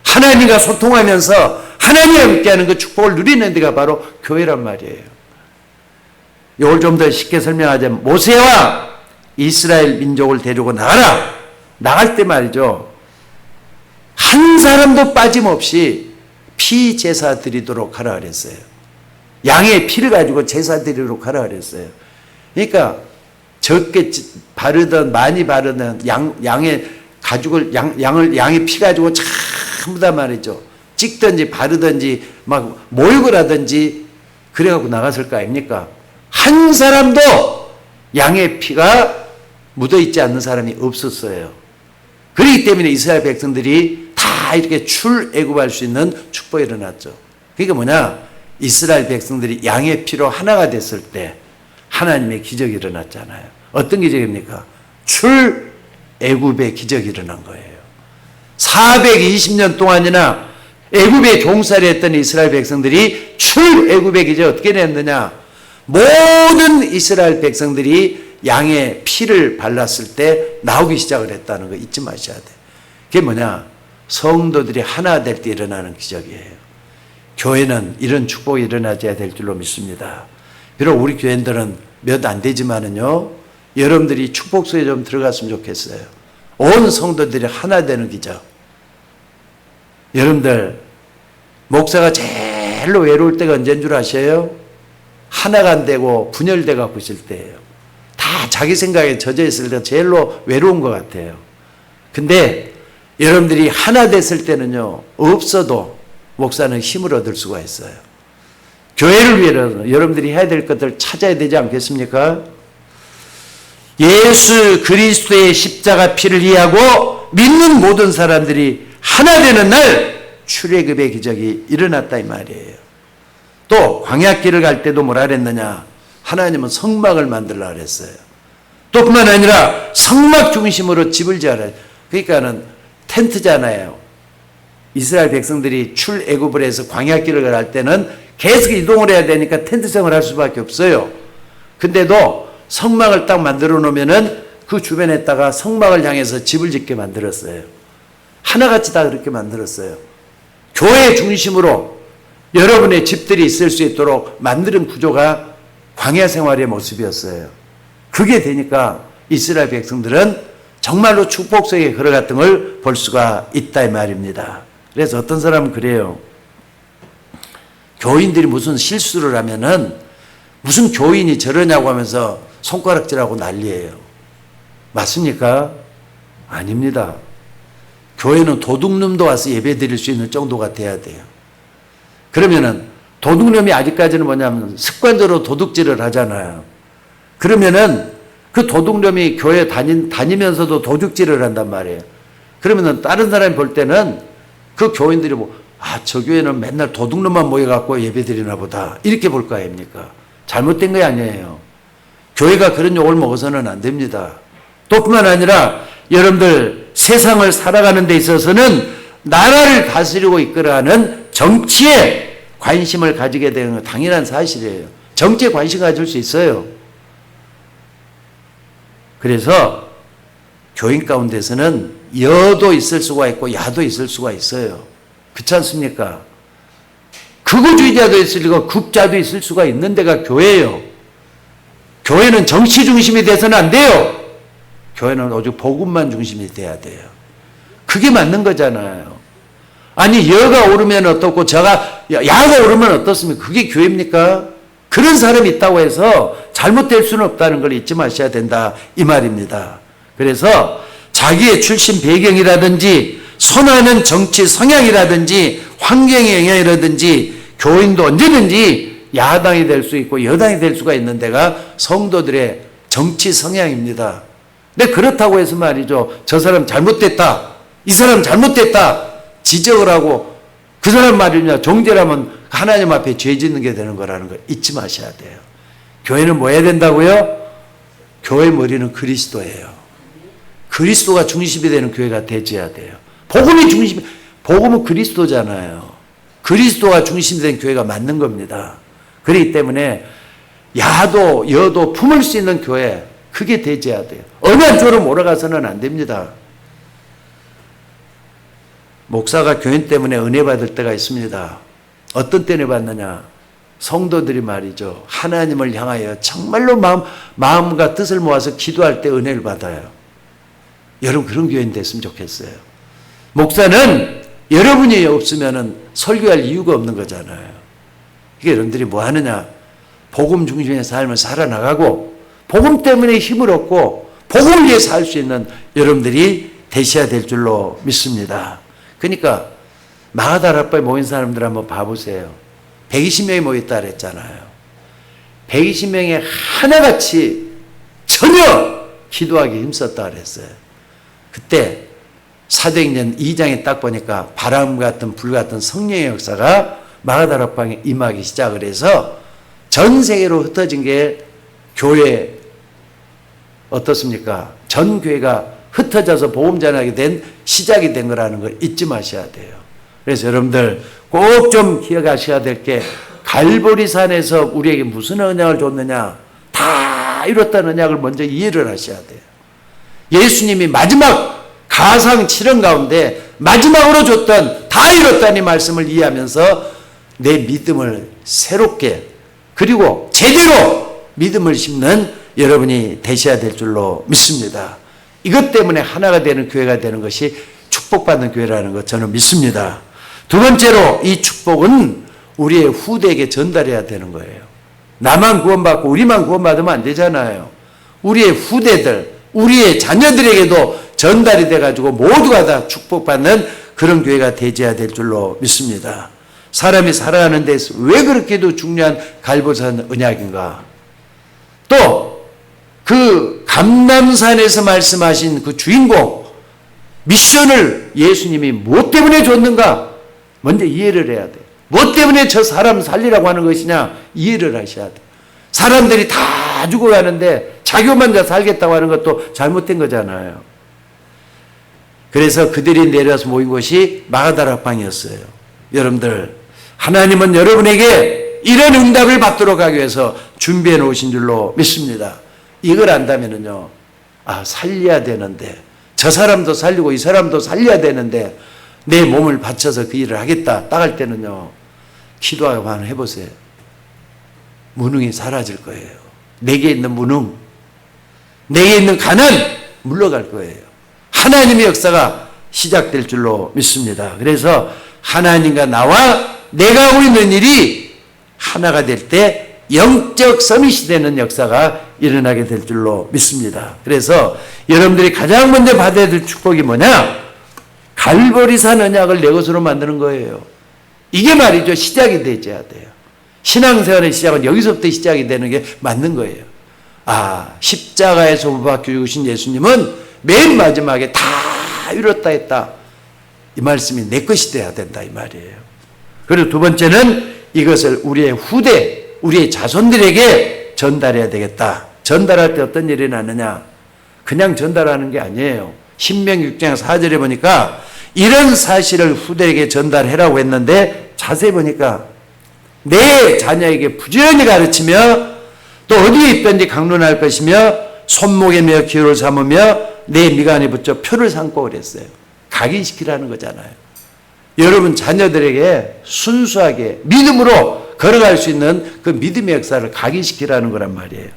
하나님과 소통하면서 하나님과 함께하는 그 축복을 누리는 데가 바로 교회란 말이에요. 이걸 좀 더 쉽게 설명하자면 모세와 이스라엘 민족을 데리고 나가라. 나갈 때 말이죠, 한 사람도 빠짐없이 피 제사 드리도록 하라 그랬어요. 양의 피를 가지고 제사 드리도록 하라 그랬어요. 그러니까 적게 바르든 많이 바르든 양의 가죽을 양의 피 가지고 전부 다 말이죠, 찍든지 바르든지 막 모욕을 하든지 그래갖고 나갔을 거 아닙니까? 한 사람도 양의 피가 묻어있지 않는 사람이 없었어요. 그렇기 때문에 이스라엘 백성들이 다 이렇게 출애굽할 수 있는 축복이 일어났죠. 그러니까 뭐냐? 이스라엘 백성들이 양의 피로 하나가 됐을 때 하나님의 기적이 일어났잖아요. 어떤 기적입니까? 출애굽의 기적이 일어난 거예요. 420년 동안이나 애굽에 종살이 했던 이스라엘 백성들이 출애굽의 기적을 어떻게 냈느냐? 모든 이스라엘 백성들이 양의 피를 발랐을 때 나오기 시작을 했다는 거 잊지 마셔야 돼요. 그게 뭐냐? 성도들이 하나 될 때 일어나는 기적이에요. 교회는 이런 축복이 일어나줘야 될 줄로 믿습니다. 비록 우리 교인들은 몇 안 되지만은요, 여러분들이 축복 속에 좀 들어갔으면 좋겠어요. 온 성도들이 하나 되는 기적. 여러분들, 목사가 제일로 외로울 때가 언제인 줄 아셔요? 하나가 안 되고 분열돼 갖고 있을 때예요. 다 자기 생각에 젖어 있을 때 제일로 외로운 것 같아요. 근데 여러분들이 하나 됐을 때는요, 없어도 목사는 힘을 얻을 수가 있어요. 교회를 위해서 여러분들이 해야 될 것들 찾아야 되지 않겠습니까? 예수 그리스도의 십자가 피를 이해하고 믿는 모든 사람들이 하나 되는 날 출애굽의 기적이 일어났다 이 말이에요. 또 광야길을 갈 때도 뭐라 그랬느냐? 하나님은 성막을 만들라 그랬어요. 또 뿐만 아니라 성막 중심으로 집을 지어라. 그러니까는 텐트잖아요. 이스라엘 백성들이 출애굽을 해서 광야길을 갈 때는 계속 이동을 해야 되니까 텐트 생활을 할 수밖에 없어요. 근데도 성막을 딱 만들어 놓으면은 그 주변에다가 성막을 향해서 집을 짓게 만들었어요. 하나같이 다 그렇게 만들었어요. 교회 중심으로 여러분의 집들이 있을 수 있도록 만드는 구조가 광야 생활의 모습이었어요. 그게 되니까 이스라엘 백성들은 정말로 축복 속에 걸어갔던 걸 볼 수가 있다 이 말입니다. 그래서 어떤 사람은 그래요. 교인들이 무슨 실수를 하면은 무슨 교인이 저러냐고 하면서 손가락질하고 난리예요. 맞습니까? 아닙니다. 교회는 도둑놈도 와서 예배 드릴 수 있는 정도가 돼야 돼요. 그러면은 도둑놈이 아직까지는 뭐냐면 습관적으로 도둑질을 하잖아요. 그러면은 그 도둑놈이 교회 다니면서도 도둑질을 한단 말이에요. 그러면은 다른 사람이 볼 때는 그 교인들이 저 교회는 맨날 도둑놈만 모여갖고 예배 드리나 보다. 이렇게 볼 거 아닙니까? 잘못된 거 아니에요. 교회가 그런 욕을 먹어서는 안 됩니다. 또 뿐만 아니라 여러분들 세상을 살아가는 데 있어서는 나라를 다스리고 이끌어가는 정치에 관심을 가지게 되는 건 당연한 사실이에요. 정치에 관심 가질 수 있어요. 그래서 교인 가운데서는 여도 있을 수가 있고 야도 있을 수가 있어요. 그렇지 않습니까? 극우주의자도 있을 수가 있고 극자도 있을 수가 있는 데가 교회예요. 교회는 정치 중심이 돼서는 안 돼요. 교회는 오직 복음만 중심이 돼야 돼요. 그게 맞는 거잖아요. 아니 여가 오르면 어떻고 야가 오르면 어떻습니까? 그게 교회입니까? 그런 사람이 있다고 해서 잘못될 수는 없다는 걸 잊지 마셔야 된다 이 말입니다. 그래서 자기의 출신 배경이라든지 선호하는 정치 성향이라든지 환경의 영향이라든지 교인도 언제든지 야당이 될 수 있고 여당이 될 수가 있는 데가 성도들의 정치 성향입니다. 근데 그렇다고 해서 말이죠. 저 사람 잘못됐다. 이 사람 잘못됐다. 지적을 하고 그 사람 말이냐 종죄라면 하나님 앞에 죄 짓는 게 되는 거라는 걸 잊지 마셔야 돼요. 교회는 뭐 해야 된다고요? 교회 머리는 그리스도예요. 그리스도가 중심이 되는 교회가 되어야 돼요. 복음은 그리스도잖아요. 그리스도가 중심이 된 교회가 맞는 겁니다. 그렇기 때문에 야도 여도 품을 수 있는 교회 그게 되어야 돼요. 어느 한쪽으로 몰아가서는 안 됩니다. 목사가 교인 때문에 은혜 받을 때가 있습니다. 어떤 때 은혜 받느냐? 성도들이 말이죠. 하나님을 향하여 정말로 마음과 뜻을 모아서 기도할 때 은혜를 받아요. 여러분 그런 교인 됐으면 좋겠어요. 목사는 여러분이 없으면 설교할 이유가 없는 거잖아요. 이게 여러분들이 뭐 하느냐? 복음 중심의 삶을 살아나가고 복음 때문에 힘을 얻고 복음을 위해 살 수 있는 여러분들이 되셔야 될 줄로 믿습니다. 그러니까 마가다락방에 모인 사람들 한번 봐보세요. 120명이 모였다 그랬잖아요. 120명이 하나같이 전혀 기도하기 힘썼다 그랬어요. 그때 사도행전 2장에 딱 보니까 바람 같은 불 같은 성령의 역사가 마가다락방에 임하기 시작을 해서 전 세계로 흩어진 게 교회 어떻습니까? 전 교회가 흩어져서 복음 전하게 된 시작이 된 거라는 걸 잊지 마셔야 돼요. 그래서 여러분들 꼭 좀 기억하셔야 될 게 갈보리산에서 우리에게 무슨 언약을 줬느냐? 다 이뤘다는 언약을 먼저 이해를 하셔야 돼요. 예수님이 마지막 가상 7원 가운데 마지막으로 줬던 다 이뤘다는 말씀을 이해하면서 내 믿음을 새롭게 그리고 제대로 믿음을 심는 여러분이 되셔야 될 줄로 믿습니다. 이것 때문에 하나가 되는 교회가 되는 것이 축복받는 교회라는 것 저는 믿습니다. 두 번째로 이 축복은 우리의 후대에게 전달해야 되는 거예요. 나만 구원받고 우리만 구원받으면 안 되잖아요. 우리의 후대들, 우리의 자녀들에게도 전달이 돼가지고 모두가 다 축복받는 그런 교회가 되어야 될 줄로 믿습니다. 사람이 살아가는 데서 왜 그렇게도 중요한 갈보산 언약인가? 또 그 감람산에서 말씀하신 그 주인공 미션을 예수님이 무엇 때문에 줬는가? 먼저 이해를 해야 돼. 무엇 때문에 저 사람 살리라고 하는 것이냐? 이해를 하셔야 돼. 사람들이 다 죽어가는데 자기 혼자 살겠다고 하는 것도 잘못된 거잖아요. 그래서 그들이 내려와서 모인 곳이 마가다락방이었어요. 여러분들, 하나님은 여러분에게 이런 응답을 받도록 하기 위해서 준비해 놓으신 줄로 믿습니다. 이걸 안다면은요, 살려야 되는데, 저 사람도 살리고 이 사람도 살려야 되는데 내 몸을 바쳐서 그 일을 하겠다 딱 할 때는요, 기도하고 한번 해보세요. 무능이 사라질 거예요. 내게 있는 무능, 내게 있는 가난 물러갈 거예요. 하나님의 역사가 시작될 줄로 믿습니다. 그래서 하나님과 나와 내가 하고 있는 일이 하나가 될 때 영적 서밋이 되는 역사가 일어나게 될 줄로 믿습니다. 그래서 여러분들이 가장 먼저 받아야 될 축복이 뭐냐? 갈보리산 언약을 내 것으로 만드는 거예요. 이게 말이죠. 시작이 되어야 돼요. 신앙생활의 시작은 여기서부터 시작이 되는 게 맞는 거예요. 십자가에서 못 박혀 죽으신 예수님은 맨 마지막에 다 이뤘다 했다. 이 말씀이 내 것이 돼야 된다 이 말이에요. 그리고 두 번째는 이것을 우리의 후대, 우리의 자손들에게 전달해야 되겠다. 전달할 때 어떤 일이 나느냐? 그냥 전달하는 게 아니에요. 신명기 6장 4절에 보니까 이런 사실을 후대에게 전달해라고 했는데 자세히 보니까 내 자녀에게 부지런히 가르치며 또 어디에 있든지 강론할 것이며 손목에 메어 기호를 삼으며 내 미간에 붙여 표를 삼고 그랬어요. 각인시키라는 거잖아요. 여러분 자녀들에게 순수하게 믿음으로 걸어갈 수 있는 그 믿음의 역사를 각인시키라는 거란 말이에요.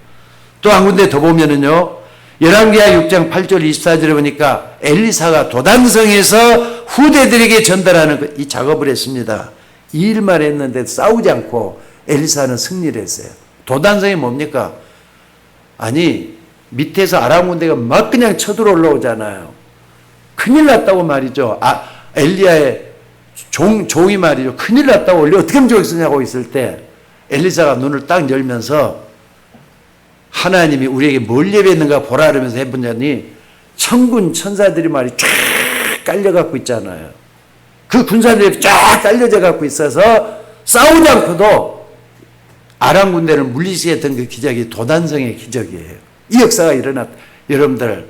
또 한 군데 더 보면은요, 열왕기하 6장 8절 24절에 보니까 엘리사가 도단성에서 후대들에게 전달하는 이 작업을 했습니다. 이 일만 했는데 싸우지 않고 엘리사는 승리를 했어요. 도단성이 뭡니까? 아니 밑에서 아람 군대가 막 그냥 쳐들어 올라오잖아요. 큰일 났다고 말이죠. 엘리야의 종이 말이죠. 큰일 났다고 어떻게 하면 좋겠느냐고 있을 때 엘리사가 눈을 딱 열면서 하나님이 우리에게 뭘 예배했는가 보라 그러면서 해보자니 천군 천사들이 말이 쫙 깔려갖고 있잖아요. 그 군사들이 쫙 깔려져 갖고 있어서 싸우지 않고도 아람 군대를 물리치게 했던 그 기적이 도단성의 기적이에요. 이 역사가 일어났다. 여러분들,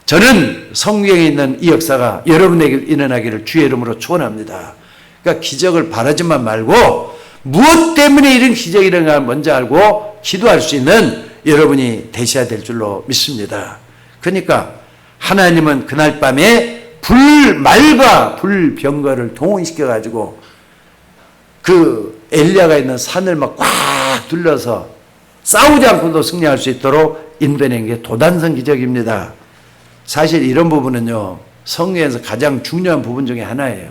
저는 성경에 있는 이 역사가 여러분에게 일어나기를 주의 이름으로 축원합니다. 그러니까 기적을 바라지만 말고 무엇 때문에 이런 기적이 일어나는가 먼저 알고 기도할 수 있는 여러분이 되셔야 될 줄로 믿습니다. 그러니까 하나님은 그날 밤에 불말과 불병거를 동원시켜가지고 그 엘리야가 있는 산을 막 꽉 둘러서 싸우지 않고도 승리할 수 있도록 인도해낸 게 도단성 기적입니다. 사실 이런 부분은요, 성경에서 가장 중요한 부분 중에 하나예요.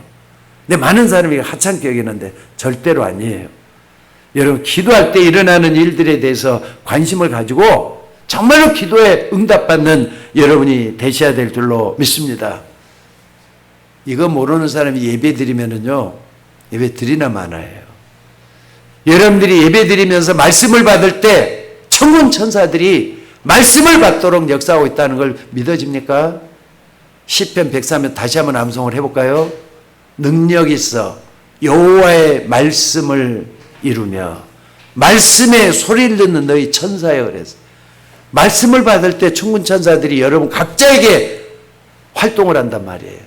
근데 많은 사람이 하찮게 여기는데 절대로 아니에요. 여러분, 기도할 때 일어나는 일들에 대해서 관심을 가지고 정말로 기도에 응답받는 여러분이 되셔야 될 줄로 믿습니다. 이거 모르는 사람이 예배 드리면은요, 예배 드리나 마나예요. 여러분들이 예배 드리면서 말씀을 받을 때 천군 천사들이 말씀을 받도록 역사하고 있다는 걸 믿어집니까? 시편 103편 다시 한번 암송을 해볼까요? 능력 있어 여호와의 말씀을 이루며 말씀에 소리를 듣는 너희 천사여 그래서 말씀을 받을 때 천군 천사들이 여러분 각자에게 활동을 한단 말이에요.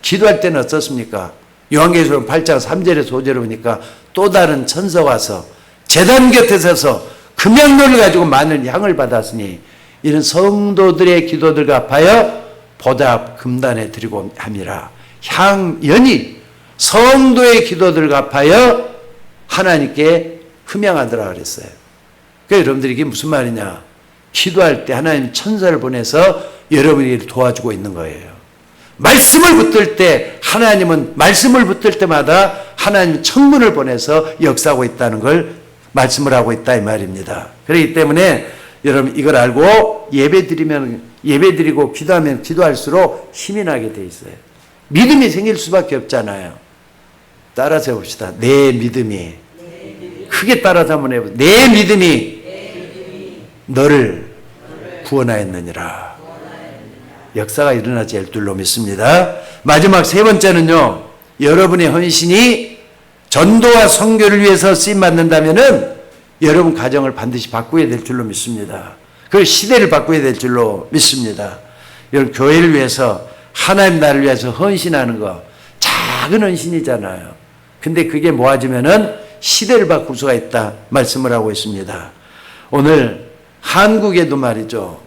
기도할 때는 어떻습니까? 요한계시록 8장 3절에 5절에 보니까 또 다른 천사가 와서 제단 곁에 서서 금향로를 가지고 많은 향을 받았으니 이는 성도들의 기도들과 합하여 보답 금단에 드리고 함이라. 향연이 성도의 기도들과 합하여 하나님께 흠양하더라 그랬어요. 그러니까 여러분들이 이게 무슨 말이냐? 기도할 때 하나님 천사를 보내서 여러분이 도와주고 있는 거예요. 말씀을 붙들 때 하나님은 말씀을 붙들 때마다 하나님 천군을 보내서 역사하고 있다는 걸 말씀을 하고 있다 이 말입니다. 그렇기 때문에 여러분 이걸 알고 예배드리고 기도하면 기도할수록 힘이 나게 돼 있어요. 믿음이 생길 수밖에 없잖아요. 따라서 해봅시다. 내 믿음이. 크게 따라서 한번 해보세요. 내 믿음이 너를 구원하였느니라. 역사가 일어나지 않을 줄로 믿습니다. 마지막 세 번째는요, 여러분의 헌신이 전도와 선교를 위해서 쓰임받는다면은 여러분 가정을 반드시 바꾸어야 될 줄로 믿습니다. 그 시대를 바꾸어야 될 줄로 믿습니다. 여러분, 교회를 위해서, 하나님 나라를 위해서 헌신하는 거 작은 헌신이잖아요. 근데 그게 모아지면은 시대를 바꿀 수가 있다 말씀을 하고 있습니다. 오늘 한국에도 말이죠,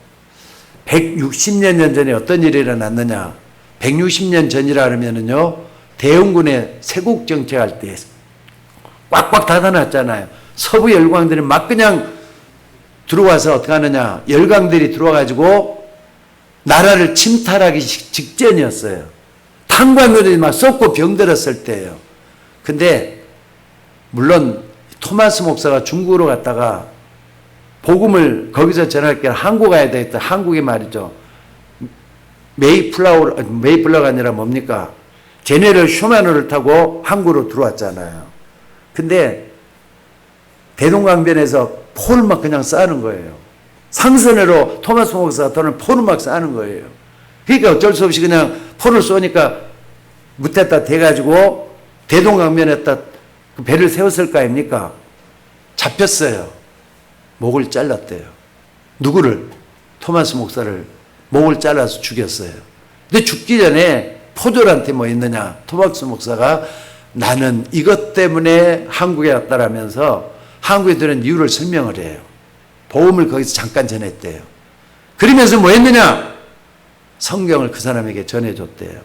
160년 전에 어떤 일이 일어났느냐. 160년 전이라 그러면은요, 대원군의 세국 정책할 때 꽉꽉 닫아놨잖아요. 서부 열강들이 막 그냥 들어와서 어떻게 하느냐, 열강들이 들어와가지고 나라를 침탈하기 직전이었어요. 탄광들이 막 쏟고 병들었을 때예요. 근데 물론 토마스 목사가 중국으로 갔다가 복음을 거기서 전할 게 한국 가야 되겠다. 한국에 말이죠, 메이플라워가 아니라 뭡니까? 제네럴 슈마노를 타고 한국으로 들어왔잖아요. 근데 대동강변에서 포를 막 그냥 쌓는 거예요. 상선으로 토마스 목사가 돈을 포를 막 쌓는 거예요. 그러니까 어쩔 수 없이 그냥 포를 쏘니까 무태다 대가지고 대동강변에다 배를 세웠을 거 아닙니까? 잡혔어요. 목을 잘랐대요. 누구를? 토마스 목사를 목을 잘라서 죽였어요. 근데 죽기 전에 포졸한테 뭐 있느냐? 토마스 목사가 나는 이것 때문에 한국에 왔다라면서 한국에 들은 이유를 설명을 해요. 복음을 거기서 잠깐 전했대요. 그러면서 뭐 했느냐? 성경을 그 사람에게 전해줬대요.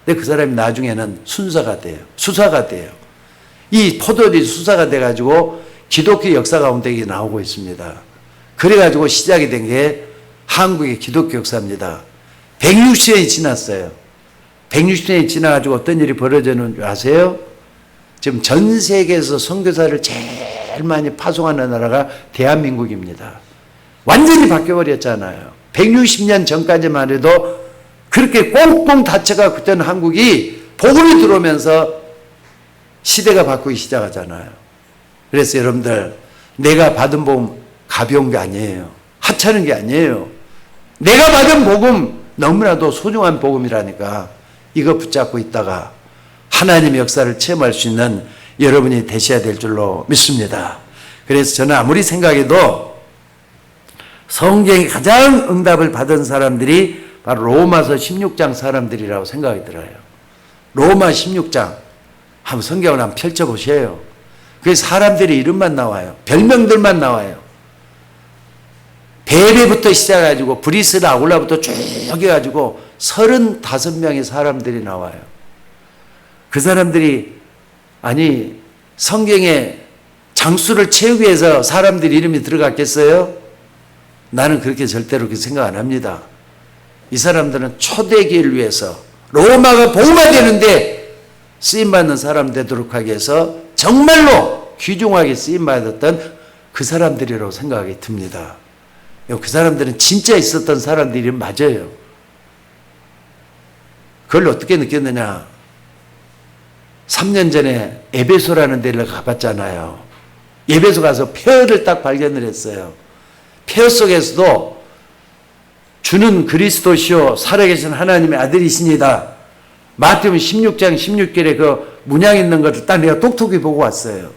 근데 그 사람이 나중에는 수사가 돼요. 이 포도들이 수사가 돼가지고 기독교 역사 가운데 이게 나오고 있습니다. 그래가지고 시작이 된 게 한국의 기독교 역사입니다. 160년이 지났어요. 160년이 지나가지고 어떤 일이 벌어지는 줄 아세요? 지금 전 세계에서 선교사를 제일 많이 파송하는 나라가 대한민국입니다. 완전히 바뀌어버렸잖아요. 160년 전까지만 해도 그렇게 꽁꽁 닫혀가 그때는 한국이 복음이 들어오면서 시대가 바꾸기 시작하잖아요. 그래서 여러분들, 내가 받은 복음 가벼운 게 아니에요. 하찮은 게 아니에요. 내가 받은 복음 너무나도 소중한 복음이라니까 이거 붙잡고 있다가 하나님의 역사를 체험할 수 있는 여러분이 되셔야 될 줄로 믿습니다. 그래서 저는 아무리 생각해도 성경에 가장 응답을 받은 사람들이 바로 로마서 16장 사람들이라고 생각이 들어요. 로마 16장 한번 성경을 한번 펼쳐보세요. 그게 사람들의 이름만 나와요. 별명들만 나와요. 베베부터 시작해가지고 브리스라 아굴라부터 쭉 해가지고 35명의 사람들이 나와요. 그 사람들이 아니 성경에 장수를 채우기 위해서 사람들 이름이 들어갔겠어요? 나는 그렇게 절대로 그렇게 생각 안 합니다. 이 사람들은 초대기를 위해서 로마가 복음화되는데 쓰임받는 사람 되도록 하기 위해서 정말로 귀중하게 쓰임받았던 그 사람들이라고 생각이 듭니다. 그 사람들은 진짜 있었던 사람들이 맞아요. 그걸 어떻게 느꼈느냐? 3년 전에 에베소라는 데를 가봤잖아요. 에베소 가서 폐허를 딱 발견을 했어요. 폐허 속에서도 주는 그리스도시요 살아계신 하나님의 아들이십니다. 마태복음 16장 16절에 그 문양 있는 것을 딱 내가 똑똑히 보고 왔어요.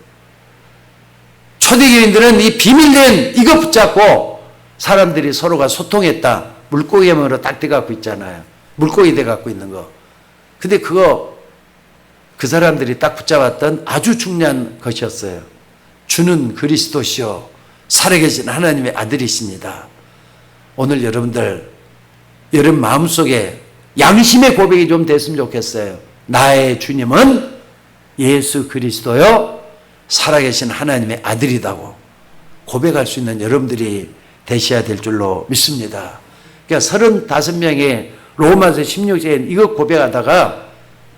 초대교인들은 이 비밀된 이거 붙잡고 사람들이 서로가 소통했다. 물고기 모양으로 딱 돼갖고 있잖아요. 물고기 돼갖고 있는 거. 근데 그 사람들이 딱 붙잡았던 아주 중요한 것이었어요. 주는 그리스도시요 살아계신 하나님의 아들이십니다. 오늘 여러분들 여러분 마음속에 양심의 고백이 좀 됐으면 좋겠어요. 나의 주님은 예수 그리스도요 살아계신 하나님의 아들이라고 고백할 수 있는 여러분들이 되셔야 될 줄로 믿습니다. 그러니까 35명의 로마서 16장에 이거 고백하다가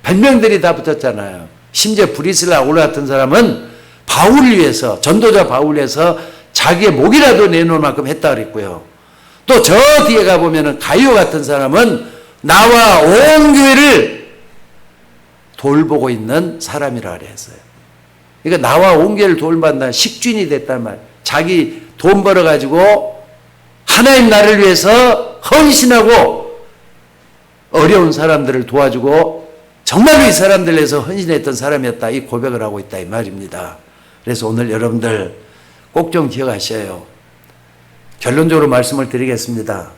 별명들이 다 붙었잖아요. 심지어 브리스라 아굴라 같은 사람은 바울을 위해서, 전도자 바울을 위해서 자기의 목이라도 내놓을 만큼 했다 그랬고요. 또 저 뒤에 가보면 가이오 같은 사람은 나와 온 교회를 돌보고 있는 사람이라 그랬어요. 그러니까 나와 온교를 돌반다 식주인이 됐단 말이에요. 자기 돈 벌어가지고 하나님 나라를 위해서 헌신하고 어려운 사람들을 도와주고 정말로 이 사람들을 위해서 헌신했던 사람이었다. 이 고백을 하고 있다 이 말입니다. 그래서 오늘 여러분들 꼭 좀 기억하셔요. 결론적으로 말씀을 드리겠습니다.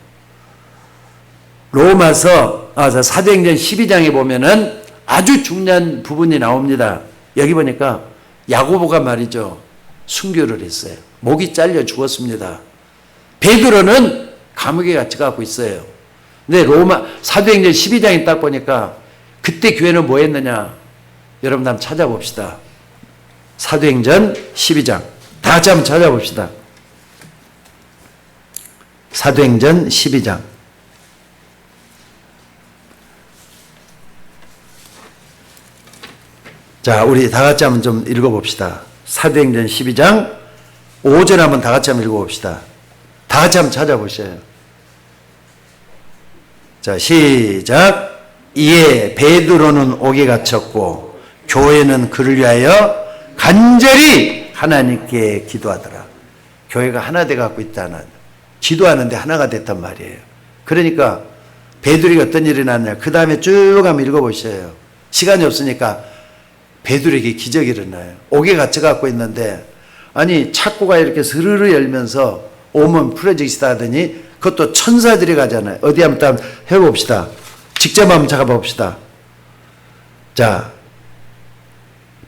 로마서 사도행전 12장에 보면은 아주 중요한 부분이 나옵니다. 여기 보니까 야고보가 말이죠. 순교를 했어요. 목이 잘려 죽었습니다. 베드로는 감옥에 갇혀 갖고 있어요. 근데 사도행전 12장에 딱 보니까 그때 교회는 뭐 했느냐? 여러분 한번 찾아봅시다. 사도행전 12장. 다 같이 한번 찾아봅시다. 사도행전 12장. 자, 우리 다 같이 한번 좀 읽어봅시다. 사도행전 12장 5절 한번 다 같이 한번 읽어봅시다. 다 같이 한번 찾아보세요. 자, 시작. 이에 베드로는 옥에 갇혔고 교회는 그를 위하여 간절히 하나님께 기도하더라. 교회가 하나 돼 갖고 있다는 기도하는데 하나가 됐단 말이에요. 그러니까 베드로가 어떤 일이 났냐. 그 다음에 쭉 한번 읽어보세요. 시간이 없으니까 베드로에게 기적이 일어나요. 옥에 갇혀 갖고 있는데 아니 창고가 이렇게 스르르 열면서 오면 풀어지기 시작하더니 그것도 천사들이 가잖아요. 어디 한번 해봅시다. 직접 한번 잡아봅시다. 자,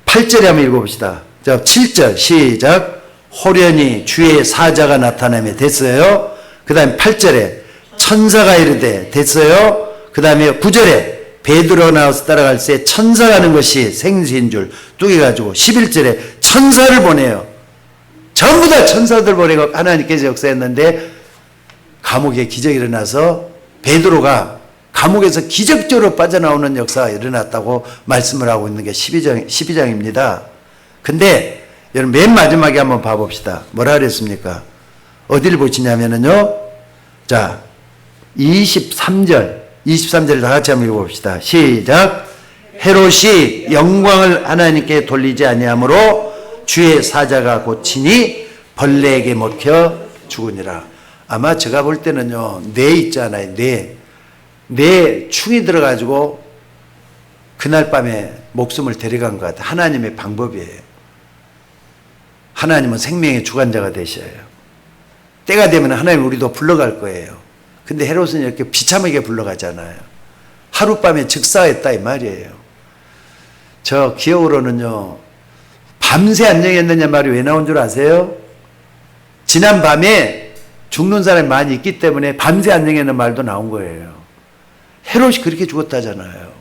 8절에 한번 읽어봅시다. 자, 7절 시작. 호련히 주의 사자가 나타나며 됐어요. 그 다음에 8절에 천사가 이르되 됐어요. 그 다음에 9절에 베드로 나와서 따라갈 때 천사가 하는 것이 생수인 줄 뚜기가지고 11절에 천사를 보내요. 전부 다 천사들 보내고 하나님께서 역사했는데 감옥에 기적이 일어나서 베드로가 감옥에서 기적적으로 빠져나오는 역사가 일어났다고 말씀을 하고 있는 게 12장입니다. 근데 여러분 맨 마지막에 한번 봐봅시다. 뭐라 그랬습니까? 어디를 보시냐면요. 자, 23절을 다 같이 한번 읽어봅시다. 시작. 헤롯이 영광을 하나님께 돌리지 아니하므로 주의 사자가 고치니 벌레에게 먹혀 죽으니라. 아마 제가 볼 때는요. 뇌 있잖아요. 뇌 충이 들어가지고 그날 밤에 목숨을 데려간 것 같아요. 하나님의 방법이에요. 하나님은 생명의 주관자가 되셔요. 때가 되면 하나님 우리도 불러갈 거예요. 근데 헤롯은 이렇게 비참하게 불러가잖아요. 하룻밤에 즉사했다 이 말이에요. 저 기억으로는요. 밤새 안녕했느냐 말이 왜 나온 줄 아세요? 지난 밤에 죽는 사람이 많이 있기 때문에 밤새 안녕했는 말도 나온 거예요. 헤롯이 그렇게 죽었다잖아요.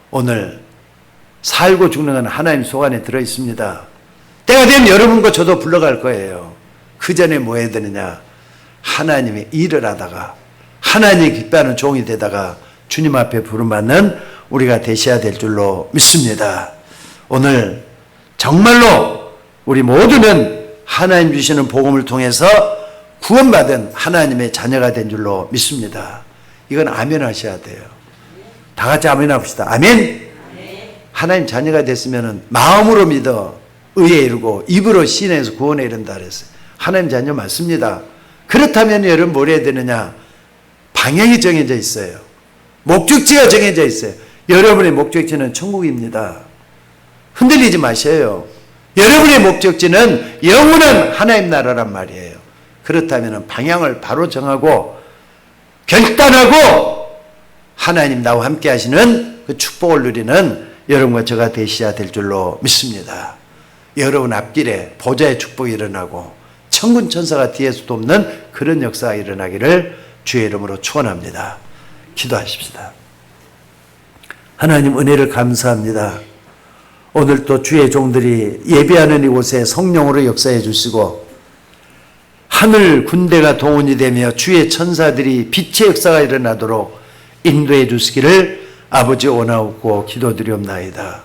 오늘 살고 죽는 건 하나님 속 안에 들어있습니다. 때가 되면 여러분과 저도 불러갈 거예요. 그 전에 뭐 해야 되느냐. 하나님의 일을 하다가 하나님이 기뻐하는 종이 되다가 주님 앞에 부름받는 우리가 되셔야 될 줄로 믿습니다. 오늘 정말로 우리 모두는 하나님 주시는 복음을 통해서 구원받은 하나님의 자녀가 된 줄로 믿습니다. 이건 아멘 하셔야 돼요. 다 같이 아멘 합시다. 아멘. 하나님 자녀가 됐으면 마음으로 믿어 의에 이르고 입으로 신에서 구원에 이른다 그랬어요. 하나님 자녀 맞습니다. 그렇다면 여러분 뭘 해야 되느냐? 방향이 정해져 있어요. 목적지가 정해져 있어요. 여러분의 목적지는 천국입니다. 흔들리지 마셔요. 여러분의 목적지는 영원한 하나님 나라란 말이에요. 그렇다면 방향을 바로 정하고 결단하고 하나님 나와 함께 하시는 그 축복을 누리는 여러분과 저가 되셔야 될 줄로 믿습니다. 여러분 앞길에 보좌의 축복이 일어나고 천군 천사가 뒤에서 돕는 그런 역사가 일어나기를 주의 이름으로 축원합니다. 기도하십시다. 하나님 은혜를 감사합니다. 오늘 또 주의 종들이 예배하는 이곳에 성령으로 역사해 주시고 하늘 군대가 동원이 되며 주의 천사들이 빛의 역사가 일어나도록 인도해 주시기를 아버지 원하옵고 기도드리옵나이다.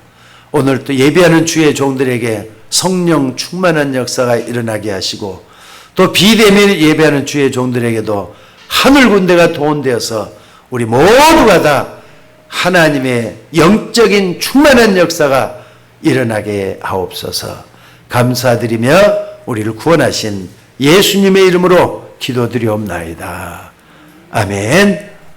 오늘 또 예배하는 주의 종들에게 성령 충만한 역사가 일어나게 하시고 또 비대면 예배하는 주의 종들에게도 하늘 군대가 동원되어서 우리 모두가 다 하나님의 영적인 충만한 역사가 일어나게 하옵소서. 감사드리며 우리를 구원하신 예수님의 이름으로 기도드리옵나이다. 아멘.